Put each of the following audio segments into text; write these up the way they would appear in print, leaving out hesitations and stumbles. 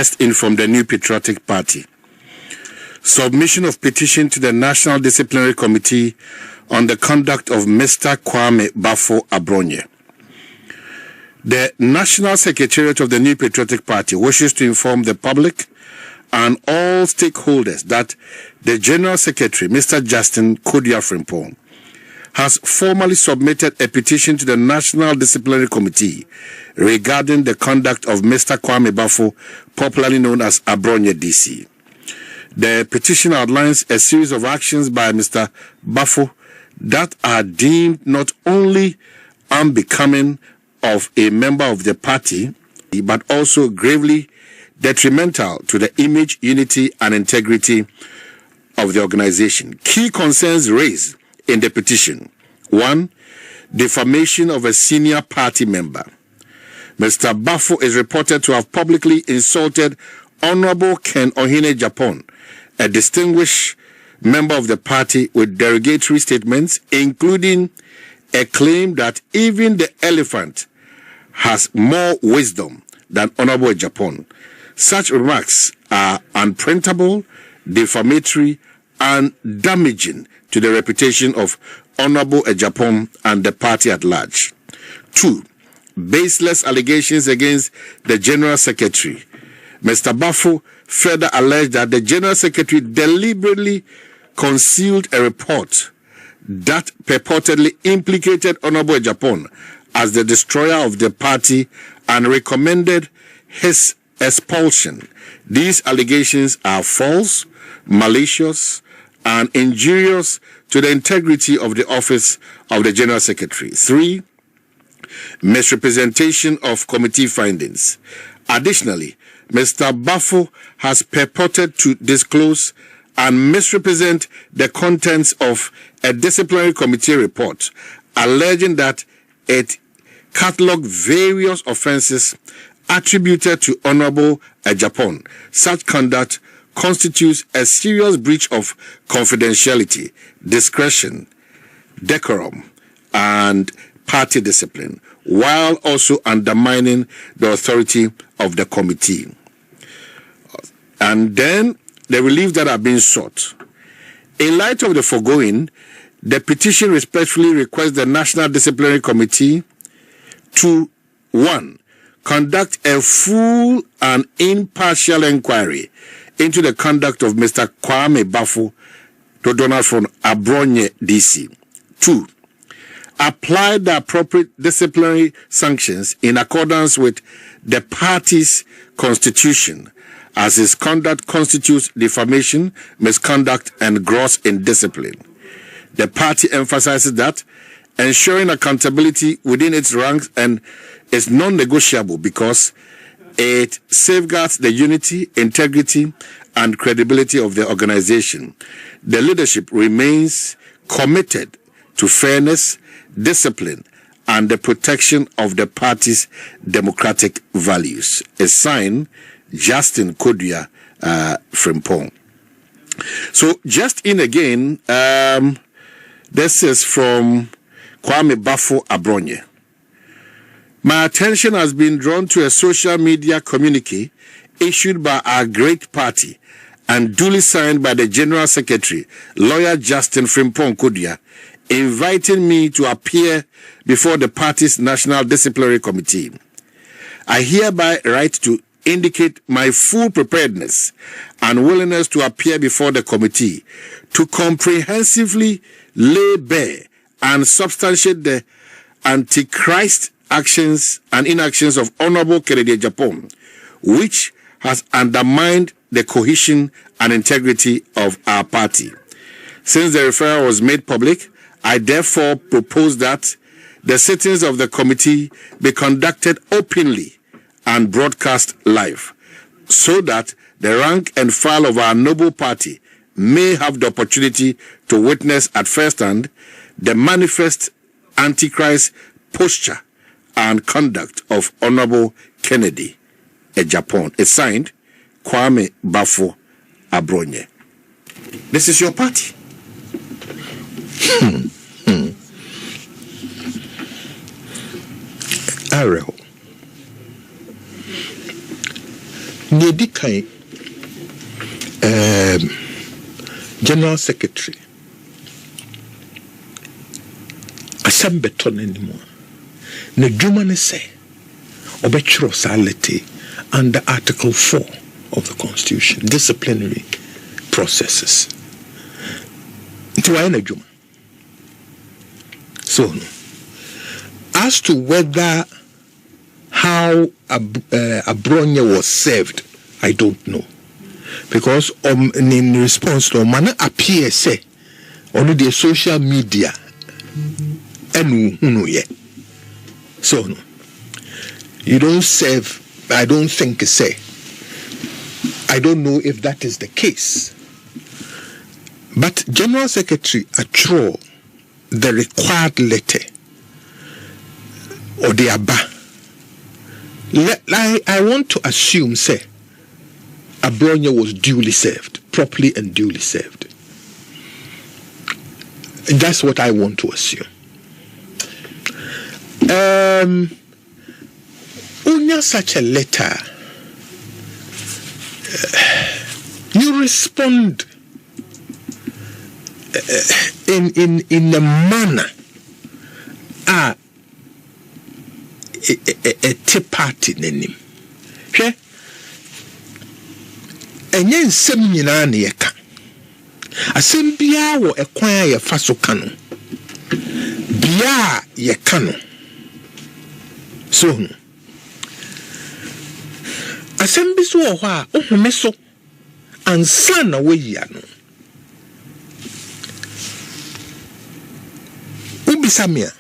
just in from the New Patriotic Party. Submission of petition to the National Disciplinary Committee on the conduct of Mr. Kwame Bafo Abronye. The National Secretariat of the New Patriotic Party wishes to inform the public and all stakeholders that the General Secretary, Mr. Justin Kodua Frimpong, has formally submitted a petition to the National Disciplinary Committee regarding the conduct of Mr. Kwame Bafo, popularly known as Abronye DC. The petition outlines a series of actions by Mr. Bafo that are deemed not only unbecoming of a member of the party, but also gravely detrimental to the image, unity, and integrity of the organization. Key concerns raised in the petition: 1. Defamation of a senior party member. Mr. Bafo is reported to have publicly insulted Honorable Ken Ohene Agyapong, a distinguished member of the party, with derogatory statements, including a claim that even the elephant has more wisdom than Honorable Agyapong. Such remarks are unprintable, defamatory, and damaging to the reputation of Honorable Agyapong and the party at large. 2. Baseless allegations against the General Secretary. Mr. Bafo further alleged that the General Secretary deliberately concealed a report that purportedly implicated Honorable Agyapong as the destroyer of the party and recommended his expulsion. These allegations are false, malicious, and injurious to the integrity of the office of the General Secretary. 3. Misrepresentation of committee findings. Additionally, Mr. Bafo has purported to disclose and misrepresent the contents of a disciplinary committee report, alleging that it catalogued various offences attributed to Honorable Agyapong. Such conduct constitutes a serious breach of confidentiality, discretion, decorum, and party discipline, while also undermining the authority of the committee. And then the relief that have been sought. In light of the foregoing, the petition respectfully requests the National Disciplinary Committee to 1. Conduct a full and impartial inquiry into the conduct of Mr. Kwame Bafo from Abronye DC. 2. Apply the appropriate disciplinary sanctions in accordance with the party's constitution, as his conduct constitutes defamation, misconduct, and gross indiscipline. The party emphasizes that ensuring accountability within its ranks and is non-negotiable because it safeguards the unity, integrity, and credibility of the organization. The leadership remains committed to fairness, discipline, and the protection of the party's democratic values. A sign, Justin Kodua Frimpong. So just in again, this is from Kwame Bafo Abronye. My attention has been drawn to a social media communique issued by our great party and duly signed by the General Secretary, Lawyer Justin Frimpong Kodua, inviting me to appear before the party's National Disciplinary Committee. I hereby write to indicate my full preparedness and willingness to appear before the committee to comprehensively lay bare and substantiate the antichrist actions and inactions of Honorable Kennedy Agyapong, which has undermined the cohesion and integrity of our party. Since the referral was made public, I therefore propose that the sittings of the committee be conducted openly and broadcast live, so that the rank and file of our noble party may have the opportunity to witness at first hand the manifest antichrist posture and conduct of Honorable Kennedy Agyapong. It's signed, Kwame Bafo Abronye. This is your party. Ariel, Nedikai General Secretary Asambeton anymore. Ne Jumane say Obetro Sality under Article 4 of the Constitution, disciplinary processes. To Juma. So as to whether how Abronye was served, I don't know. Because in response to man appear say only the social media and so no. You don't serve, I don't think say. I don't know if that is the case. But General Secretary Atro the required letter or the ABA. I want to assume, say, Abronye was duly served, properly and duly served. That's what I want to assume. Unya such a letter, you respond in a manner a tea party name. She enye nsem nyina na yeka asem bia wo ekwan ye fa so kanu bia ye kanu so asem bi so ho a ohome so ansa na wo yia no ubisamia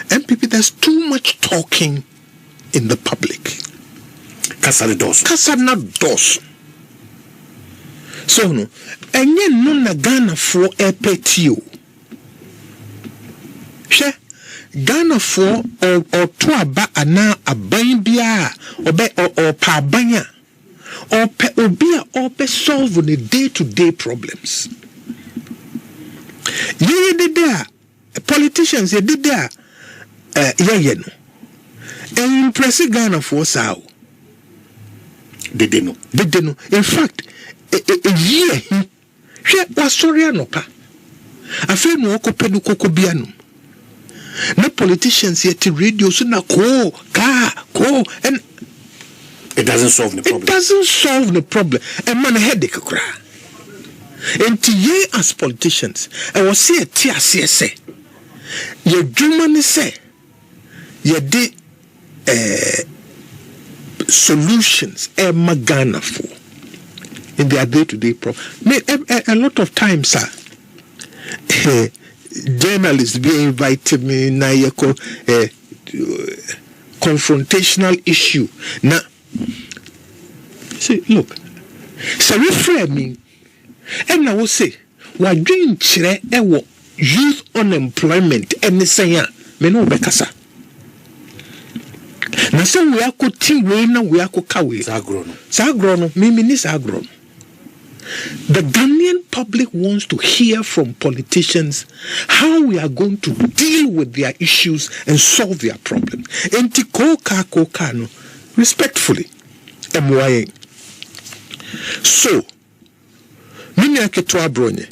MPP, there's too much talking in the public. Kasana dos. So no, enye no na Ghana for epetio. She Ghana for or to aba ana aban bia or pa banya or pe obia or pe solve the day-to-day problems. Ye did there, politicians ye did there. No. And impress Ghana for sao. They didn't know. In fact, a year she was sorry no pa. I feel no okopenu kokobiano. No politicians yet radio so na ko and it doesn't solve the problem. It doesn't solve the problem. And man headache cry. And ye as politicians, I was say a TSC. Your Germany say ye did solutions Ghana for in their day-to-day problem. A lot of times, sir, journalists be invited me na yeko confrontational issue. Now, see, look, so reframe me, and I will say, we're doing chire ewo youth unemployment and say me no bekasa. Na se we akoti we na we akoka we sagrono mimi ni sagrono. The Ghanaian public wants to hear from politicians how we are going to deal with their issues and solve their problems. Enti koka no respectfully MYA. So mimi aketo Abronye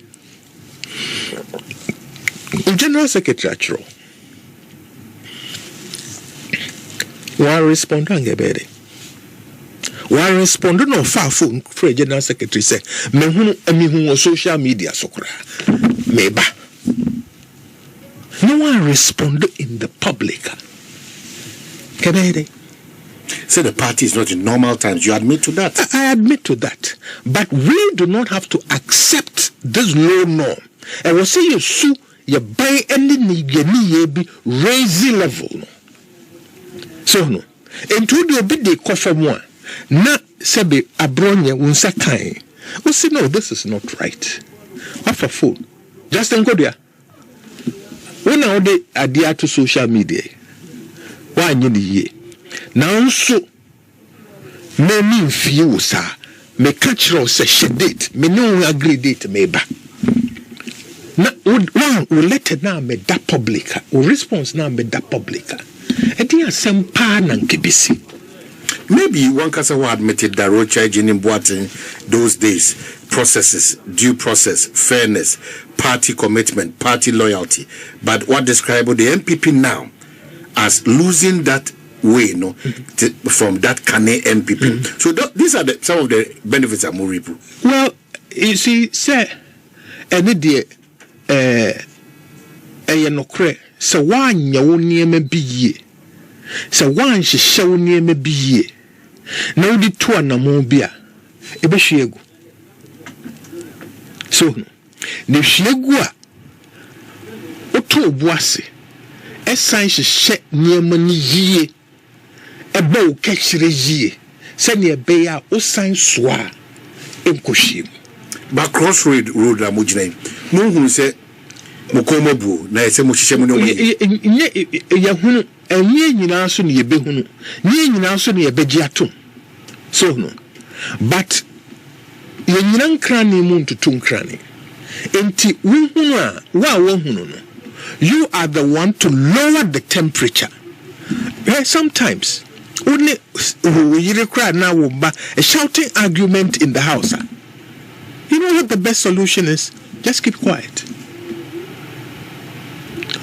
General Secretary Atro wa respond angebere wa respond no fa phone for General Secretary say me hu on social media sokra meba no one respond in the public kebere say the party is not in normal times. You admit to that? I admit to that, but we do not have to accept this low norm. I will say you sue you buy any ye be raise level no. So no, into the bit they cover one. Na sebe Abronye unsa kai. We say no, this is not right. Off a phone, just in Kodua. When now they adhere to social media, why you ye? Now so me mean few sir. Me catch row say date. Me no agree date me ba. Na one will let it now me da publica. Or response now me da publica. E di asem pa na nkebisi. maybe one person who admitted that Rocha Jinin Boatin those days, processes, due process, fairness, party commitment, party loyalty. But what described the MPP now as losing that way, from that Kane MPP. So these are some of the benefits of Muripu. Well, you see, sir, any day, so one your name be ye. So one she show near me be ye. Now the two and a more beer. Ebe shiegu. So, the shiegua Oto Boase, a sign she shed near money ye. A bow catch the ye. Send ye bear o sign swa in Kushim. But crossroad road la mujine. Mungu say Mukomobu, na se Mushemu. Yahunu, and ye also near Behunu, ye also near Begiatum. So no. But ye cranny moon to tun cranny. Enti wunhuna, wa wunhuno. You are the one to lower the temperature. Sometimes only you require now a shouting argument in the house. You know what the best solution is? Just keep quiet.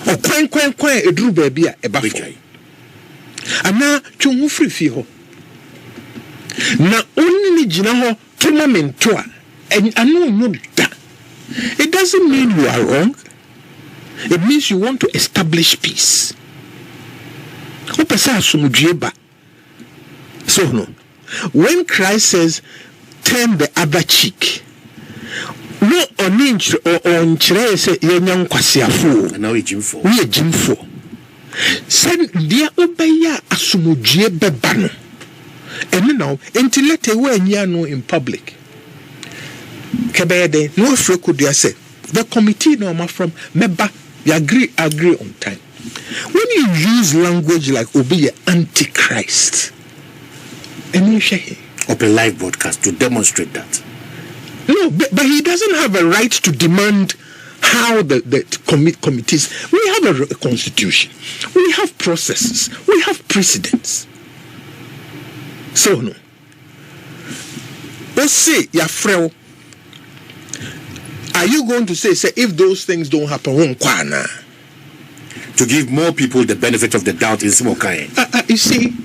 Or quiet, a drew baby a buffet. And now, chungu free fiho. Now, only Jinaho tournamentua, and I know that. It doesn't mean you are wrong. It means you want to establish peace. So, no. When Christ says, turn the other cheek, no on inch or on Chrese, young Quasiafu. Now it's Jim We are Jim 4. Send dear Obeya Asumujie Bebano. And now, until let away Yano in public. Kabede, no Kodua say. The committee no from Meba, you agree on time. When you use language like Obeya Antichrist, and you say open live broadcast to demonstrate that. No, but he doesn't have a right to demand how the committees. We have a constitution. We have processes. We have precedents. So no. Let's say Yafreo. Are you going to say if those things don't happen, to give more people the benefit of the doubt in Smokai? You see,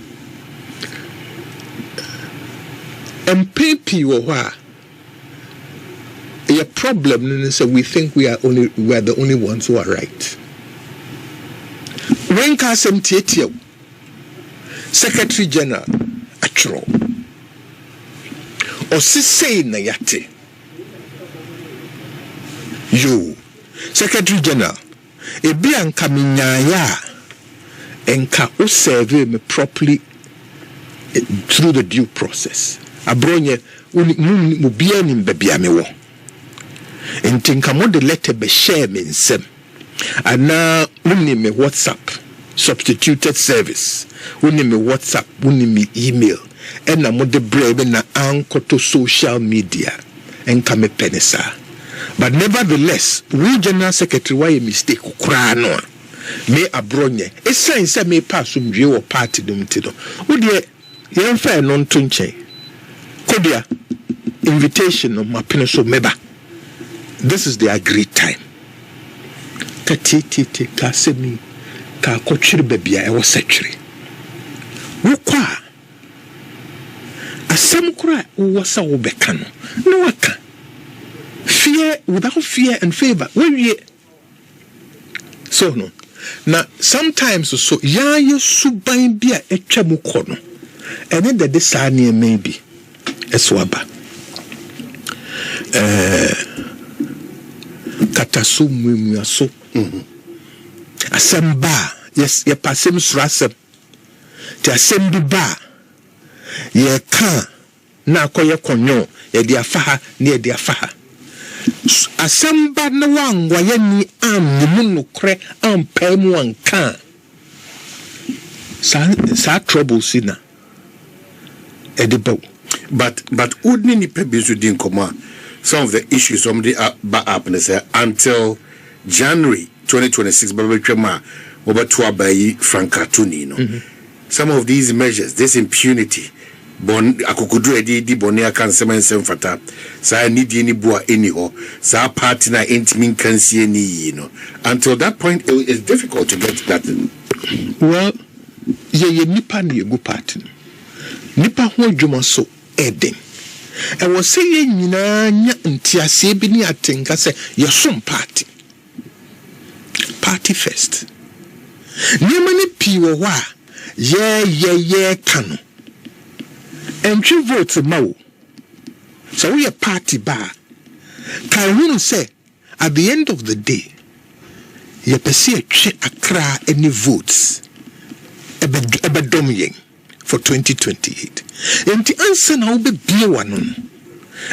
MPP or a problem is we think we are the only ones who are right. When Kasem Tietio, Secretary General Atro, or Sisei Nayate, you, Secretary General, a bian kaminyaya, and ka o serve me properly through the due process. Abronye, mubia ni mbebia mewo. And think I'm on the letter be share me in sem. And now only me WhatsApp substituted service. Only me WhatsApp, only me email. And I'm on the brave na anchor to social media. And come a penisa. But nevertheless, we General Secretary why a mistake no. Me Abronye. A sign say me pass some or party dumtido. Would ye young fair non tunche? Kodua invitation of my peninsula meba. This is the agreed time. Katiti kasemi ka kochiri bebia e wasachiri. Wukwa asam kura wasa wobekano. No waka. Fear without fear and favor. Where ye? So no. Now sometimes so ya subain bia etwa mukono. And then the desani maybe eswaba. Katasum muaso. Asamba. Yes, ye pasem surasem. Ti asem bi ba. Ye kan na akoye konyo ye di afaha ne ye di afaha. Asamba na wangwa ye ni am kre am pemu anka. Sa trouble sina. Edibo. But wouldn't ni pebisu din koma some of the issues somebody back up and say until January 2026 babetwema obatua bayi Frankatuni some of these measures, this impunity, bon akokodu edi di boni aka nsem fata sa ni di ni bua eni ho sa party na intimin kansie ni yi no until that point it's difficult to get that well ye nipa na egu party nipa ho adwuma so eden e wo se ye nyina nya ntiase bi ni atenka se ye som party first niema ni pi wo ho a ye kanu entry vote mawo so we a party bar can who say at the end of the day ye pese akra any votes ebedom yen for 2028 enti ansa na obe bie wanon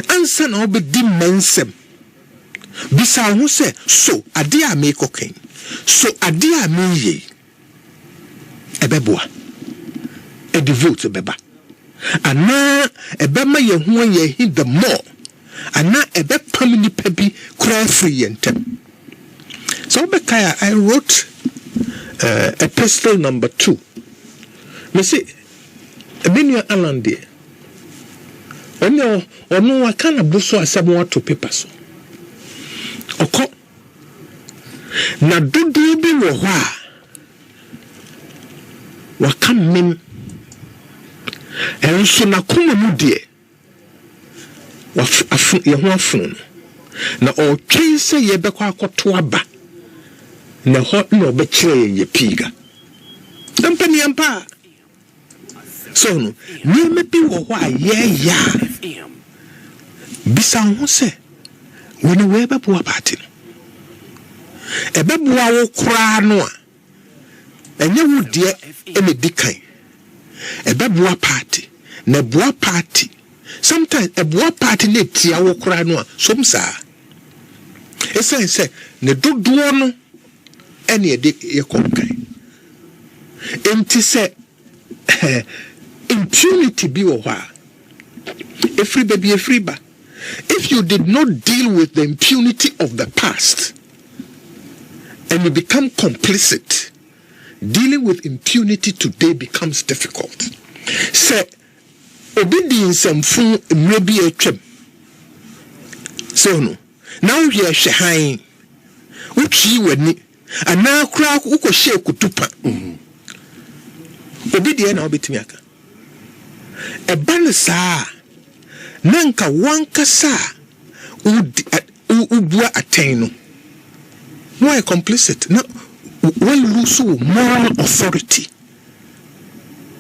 ansa na obe di mensem bisa who say so ade a me koken so ade a me ye ebeboa e di vote beba ana ebema ye ho ye hit the more ana ebe pam nipa bi kra free yentem so bekaya I wrote epistle number 2 me say emenu alande ono akana buso asemo to paper so oko na dudu bi wo ho a wakamem enso na kuma mu de wafu ye ho afun na o twen se ye bekọ akoto aba na ho na obekire ye piga dampani ampa so no ni me bi wo ho a ye ya bisa ho se woni we bebo apati e bebo wo kura no a enye wo de e me dikan ebeboa party na boa party sometimes boa party na tia wo kura no a somsa esense ne dodo no ene e de ye konkan enti se impunity bi wo ha every ba if you did not deal with the impunity of the past and you become complicit, dealing with impunity today becomes difficult. Say, obedience and fun maybe a trip. So no. Now we are shahain. Uchi weni. And now crack uko share kutupa. Obedience na obetimiaka. E banasa. Nanka wanka sa. Ubua ateno. No I complicit. No. When lose moral authority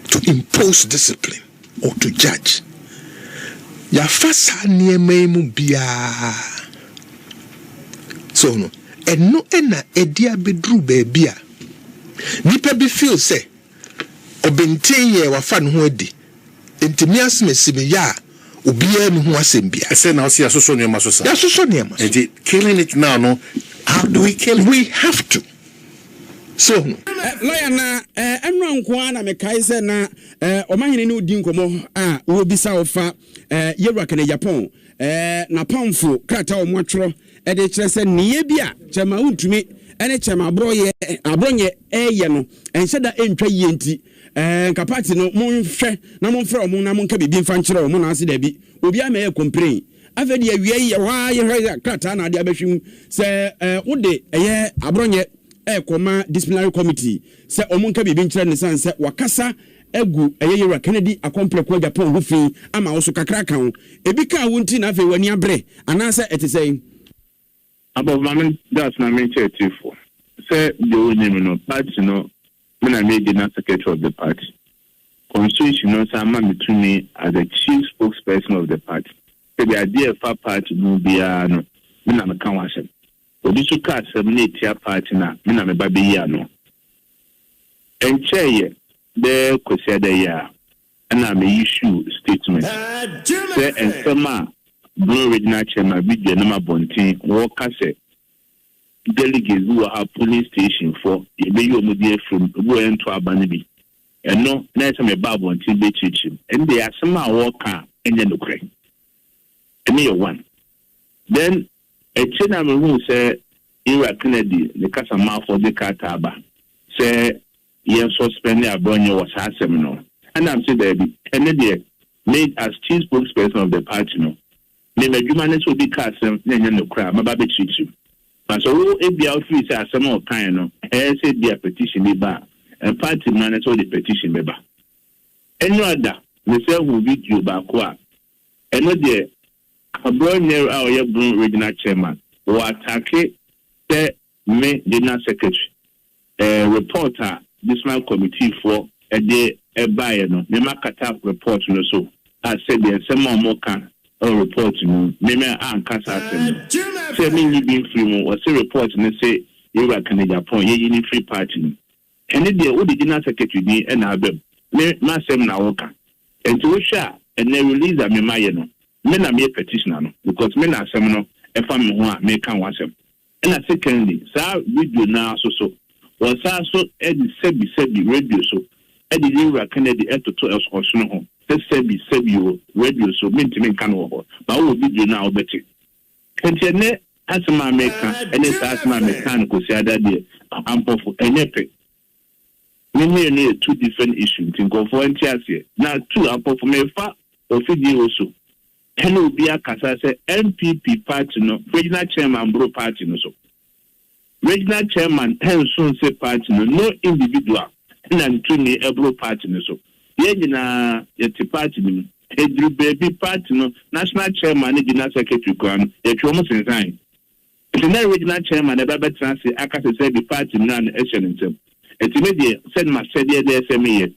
to impose discipline or to judge, ya fasa nieme mu bia. So no, eno ena edia bedru baby a nipa bi feel say obenten ye wafa no ho adi ntimi asmesime ya obia no ho asem bia. Say na osi asoso niema so sa. Ya soso niema. Killing it now no. How do we kill it? We have to. So lawyer na enra nko na mekai se na omahene ne odi nkomo a wo bisa ofa yewura kana Agyapong na pamfo krata omwatro e de kire se niye bia chema untumi ene chema abronye eye no enhyeda entwa yenti kapati no monhwe na monfre omo na monka bibi mfa nkire omo na ase da bi obi ama e complain afedi awie ye wa ye krata na ade abehwim se wode eye abronye koma disciplinary committee se omonka bibi nkire ne san se wakasa egu eyeyura Kennedy akompleko Agyapong ho fi ama wo so kakra kan ebi ka wonti na afi wani abre anase etesei above man that's na me chair for say the only no party no me na me the secretary of the party constitution no say ma me as the chief spokesperson of the party say the idea for party no bia no me na me kan wa say odi su card seminate ya party na me na me ba be ya no enche the question there and I may issue statement say and some blue original chairman video number bonting worker say delegates who are polling station for a be from going to Abanibi and no next time a babu until they teach him and they are somehow worker in the Ukraine and you one then a chairman who say Kennedy the customer for the Kataba say yes suspend Abronye was asem no and I'm say baby and there made as chief spokesperson of the party. No, me humanist will be cast and no crowd. My baby chichi. But so if the outfit are some more kind, no, I said their petition be bar and party manager the petition member. Any other, we say who video back qua. And not there, Abronye our Agyapong regional chairman or attack the me general secretary, reporter, this man committee for a day a buyer, no, the market report, no, so I said there's some more can. A report to me, maybe I'm Casa. Say me being free, or say report and say you are Agyapong, you need free party. And if the original secretary and I be my seminar worker. And to share and they release a memayano. Men are mere petitioner because men are seminar a family one may come once. And a secondly, sir, we do now so. Was also Eddie Sebi radio so. Eddie Lira Kennedy at the 2 or so. Sebi radio so mean to me can over. But I will be now better. Continue as my maker and it's as my mechanical say that day. I'm for an epic. We need 2 different issues in go for NTS. Now 2 are for me far or video also. And will be a Casa MPP party no regional chairman bro party no so. Regional chairman Insûlts party no individual and to me a bro party no so. Yena yeti party no edru baby party no national chairman and general secretary kwan yetwa mo sensan the regional chairman ebe betra se aka se the party na na echelentem etimedie send ma said the SME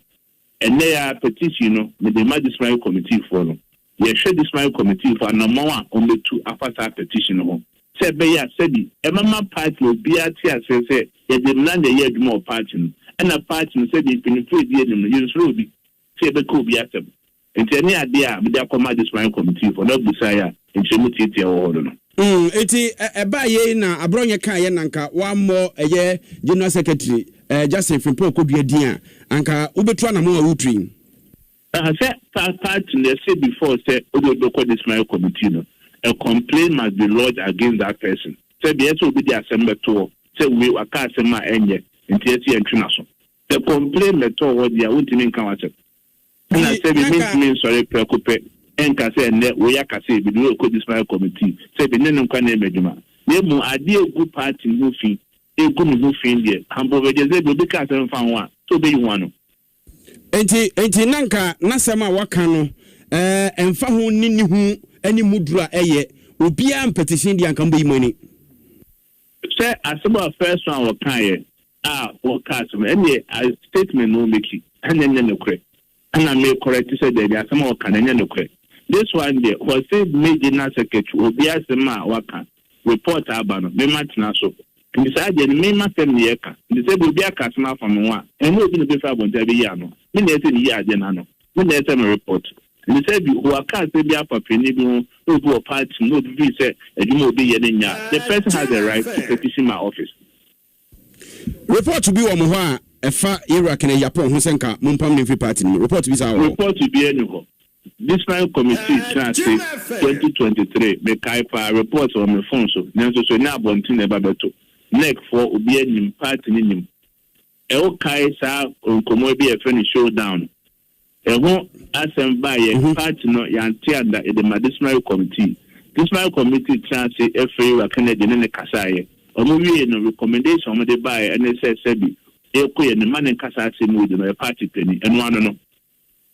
and they are petition no with the magistrate committee for no ye share this my committee for number 1 on the 2 after petition no say be ya said e mama party obi ati ase say ye dey land the year more party and a party said the pinfo die no you so be say be ko bi atem enti any ade a me dey come this my committee for no desire enti mo tete o no eti eba ye na Abronye kan ye nanka wa mo eye general secretary Justin Frimpo Kodua din anka ubetua na mo a wutrin say party they said before say odo this my committee no a complaint must be lodged against that person say the so be the assembly to say we waka asema enye enti eti entry so the complaint meto what dia won't kan wate and I say we mean sorry preoccupy enka say ne we yaka say be do this my committee say be nenu kwa na emeduma na mu ade egu party no fi egu no fi there ambo we dey be ka say fan wa so be you one enti nanka nasema waka no emfa ho nini hu ani mudura eye obia petition dia kan be imani say asema first one waka forecast any statement no make it and then no correct and I may correct say there are some waka no correct this one there was say major secretary obia sema waka report abano me matina so inside the main matem yeka the say obia kasma from one and no be be fa bonta be ya no me na say ya de na no me na say me report and say bi waka say bi apapa ni bi no do party no be say edimo obi ye nya the person has the right to petition my office report to be on ho a efa Yewura Agyapong ho senka mumpam ne free party no report to be say report to be any this final committee transfer 2023 me kai pa report on my phone so nanso so na abontin na babeto next for obi anim party ni nim e o kai sa onkomo bi e finish showdown e ho assemble ye party no yanti under the medicinal committee this final committee transfer FA Kennedy ne kasaye omo wie no recommendation omo de buy and say sebi e ko ye ne man kasa se mu de no party tani eno ano no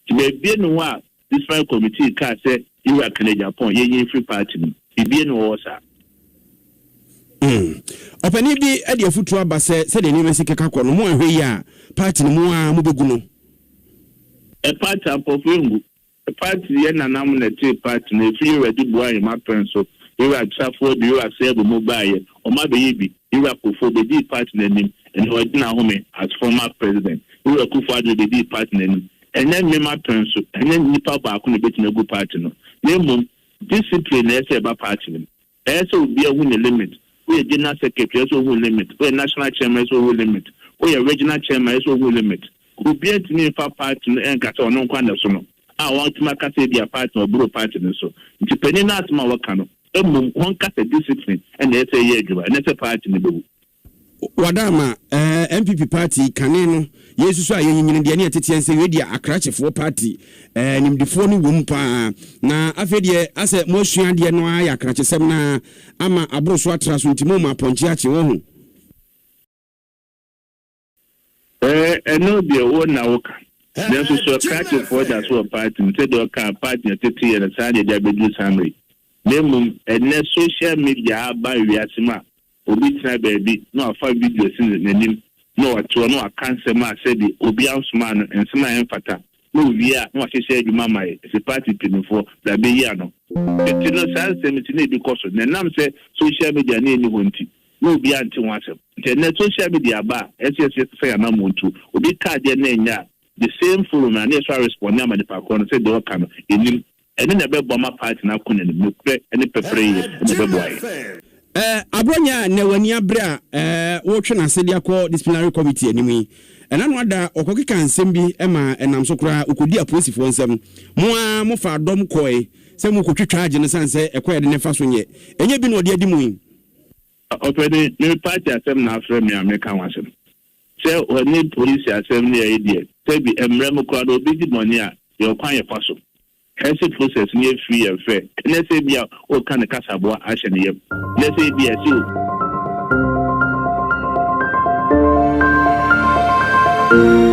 be bi no wa this final committee ka say you are Agyapong ye free party no bi no wo sa opani bi e de afutu aba se de ni mesi keka ko no mo ahwe ya party no mo a mo begu no a party apofungu a party ye nanam na te party na fi ready boy ma penso you are trafo you are say mo buy o ma be yibi you are kofo be di party na nim and o dina home as former president you are kofo ado be di party na nim and then me ma penso and then nipa ba ko na beti na go party no na mum discipline na say ba party no so be a win limit we general secretary so win limit we national chairman so win limit we regional chairman so win limit obi antini fa party no enkata ono kwa na so no a want ma kasa bi a party or bro party no so nti penny na atma waka no emum won kasa discipline and they say ye adwuma and say party no bewu wadama MPP party kane no yesu so a yenyine de ne tete ense we dia akrachefo party nimdifo no wom pa na afi de ase mo sua de no ya akrachesem na ama abro so atra so ntimo ma ponche ache wo ho no de wo na wo ka then so akrachefo da so party nte de ka party tete ye na sa de dia bedu samre nemum ene social media ba wiasema obi tina baby no afa video sin nanim no ato no akanse ma said obi ansuma no ensema enfata no wia no ahyehyɛ adwuma mai se party pinfo da be ya no etino sanse mitine bi koso nenam se social media na eni honti no obi anti wasem nte social media ba ss say na montu obi card na enya the same forum na na so respond na ma de pakro no say de waka no enim ene na be boma party na kunene no pre ene pepre ye ene be boy Abronye na wani abra wo twe na sede akọ disciplinary committee animi ena no ada okokeka nsem bi ema enam so kra okodi aposifo nsem mo fa dom koi se mo kotwetwa age ne sanse ekoye de ne fa so nye enye bi no de adi mu opede me party asem na afre me America wasem se oni police asem ne idea se bi emrem kra do bi di money a ye kwan ye fa so Hesi process ni free and fair. Let's say be o kan kasabo action yem. Let's say be so